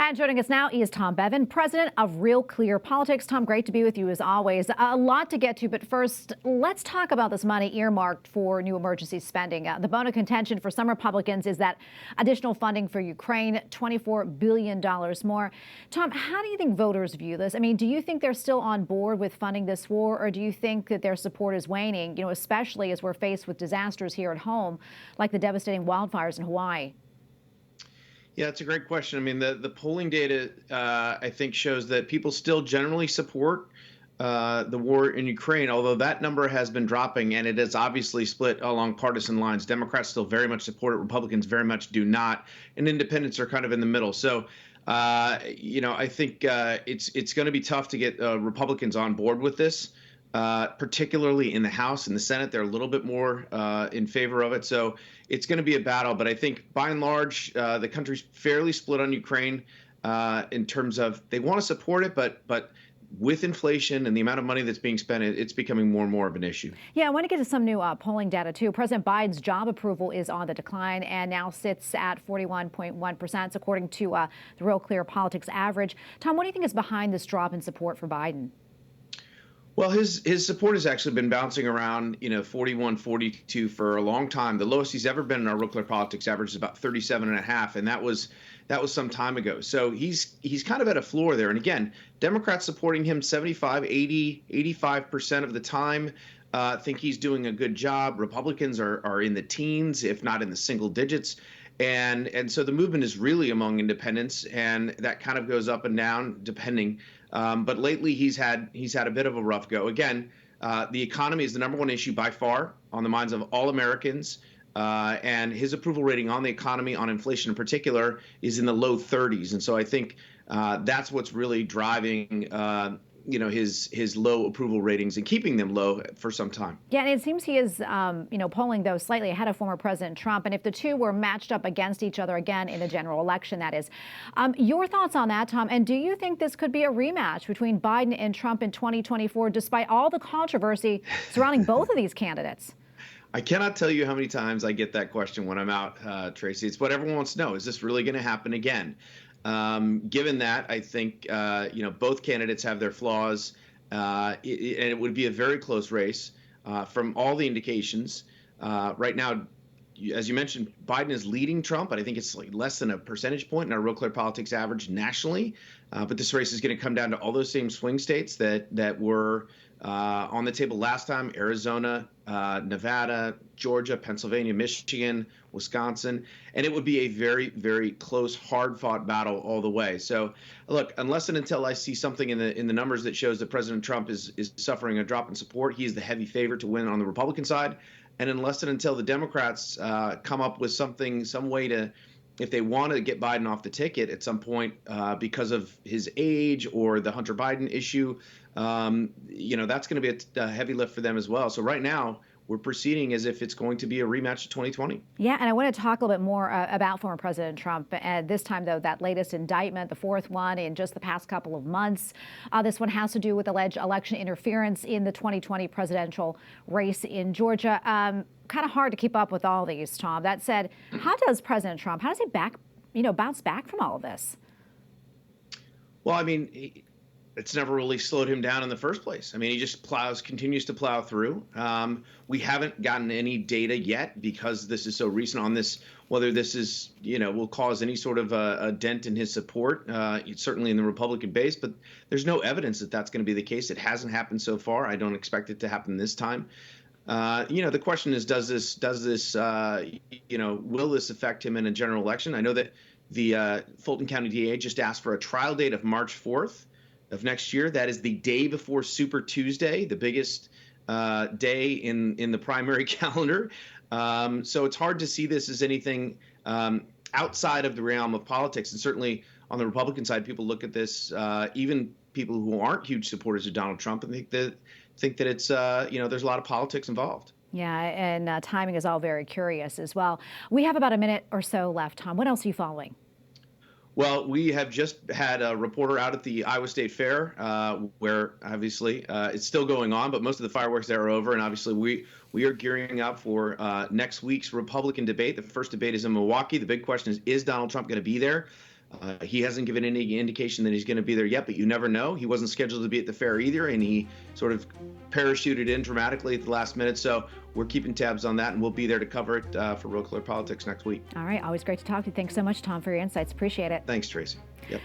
And joining us now is Tom Bevan, president of Real Clear Politics. Tom, great to be with you as always. A lot to get to, but first, let's talk about this money earmarked for new emergency spending. The bone of contention for some Republicans is that additional funding for Ukraine, $24 billion more. Tom, how do you think voters view this? I mean, do you think they're still on board with funding this war, or do you think that their support is waning, especially as we're faced with disasters here at home, like the devastating wildfires in Hawaii? Yeah, it's a great question. I mean, the polling data, I think, shows that people still generally support the war in Ukraine, although that number has been dropping, and it is obviously split along partisan lines. Democrats still very much support it. Republicans very much do not, and independents are kind of in the middle. So, I think it's going to be tough to get Republicans on board with this. Particularly in the House and the Senate, they're a little bit more in favor of it. So it's going to be a battle. But I think by and large, the country's fairly split on Ukraine in terms of they want to support it, but with inflation and the amount of money that's being spent, it's becoming more and more of an issue. Yeah, I want to get to some new polling data, too. President Biden's job approval is on the decline and now sits at 41.1%, according to the Real Clear Politics average. Tom, what do you think is behind this drop in support for Biden? Well, his support has actually been bouncing around, 41, 42 for a long time. The lowest he's ever been in our Real Clear Politics average is about 37.5, and that was some time ago. So he's kind of at a floor there. And again, Democrats supporting him 75, 80, 85% of the time. Think he's doing a good job. Republicans are in the teens, if not in the single digits. And so the movement is really among independents, and that kind of goes up and down depending. But lately he's had a bit of a rough go. Again, the economy is the number one issue by far on the minds of all Americans. And his approval rating on the economy, on inflation in particular, is in the low 30s. And so I think that's what's really driving his low approval ratings and keeping them low for some time. Yeah, and it seems he is, polling, though, slightly ahead of former President Trump. And if the two were matched up against each other again in a general election, that is. Your thoughts on that, Tom? And do you think this could be a rematch between Biden and Trump in 2024, despite all the controversy surrounding both of these candidates? I cannot tell you how many times I get that question when I'm out, Tracy. It's what everyone wants to know. Is this really going to happen again? Given that, I think, both candidates have their flaws, and it would be a very close race from all the indications. Right now, as you mentioned, Biden is leading Trump, but I think it's like less than a percentage point in our Real Clear Politics average nationally. But this race is going to come down to all those same swing states that were on the table last time: Arizona, Nevada, Georgia, Pennsylvania, Michigan, Wisconsin. And it would be a very, very close, hard-fought battle all the way. So, look, unless and until I see something in the numbers that shows that President Trump is suffering a drop in support, he is the heavy favorite to win on the Republican side. And unless and until the Democrats come up with some way to, if they want to get Biden off the ticket at some point because of his age or the Hunter Biden issue, that's going to be a heavy lift for them as well. So right now, we're proceeding as if it's going to be a rematch of 2020. Yeah, and I want to talk a little bit more about former President Trump. And this time, though, that latest indictment, the fourth one in just the past couple of months. This one has to do with alleged election interference in the 2020 presidential race in Georgia. Kind of hard to keep up with all these, Tom. That said, how does President Trump, how does he bounce back from all of this? Well, I mean, it's never really slowed him down in the first place. I mean, he just continues to plow through. We haven't gotten any data yet because this is so recent on this, whether this is, will cause any sort of a dent in his support, certainly in the Republican base, but there's no evidence that that's going to be the case. It hasn't happened so far. I don't expect it to happen this time. The question is, will this affect him in a general election? I know that the Fulton County DA just asked for a trial date of March 4th. Of next year. That is the day before Super Tuesday, the biggest day in the primary calendar. So it's hard to see this as anything outside of the realm of politics. And certainly on the Republican side, people look at this, even people who aren't huge supporters of Donald Trump, and think that it's there's a lot of politics involved. Yeah, and timing is all very curious as well. We have about a minute or so left, Tom. What else are you following? Well, we have just had a reporter out at the Iowa State Fair, where obviously it's still going on, but most of the fireworks there are over. And obviously we are gearing up for next week's Republican debate. The first debate is in Milwaukee. The big question is Donald Trump going to be there? He hasn't given any indication that he's going to be there yet, but you never know. He wasn't scheduled to be at the fair either, and he sort of parachuted in dramatically at the last minute. So we're keeping tabs on that, and we'll be there to cover it for Real Clear Politics next week. All right. Always great to talk to you. Thanks so much, Tom, for your insights. Appreciate it. Thanks, Tracy. Yep.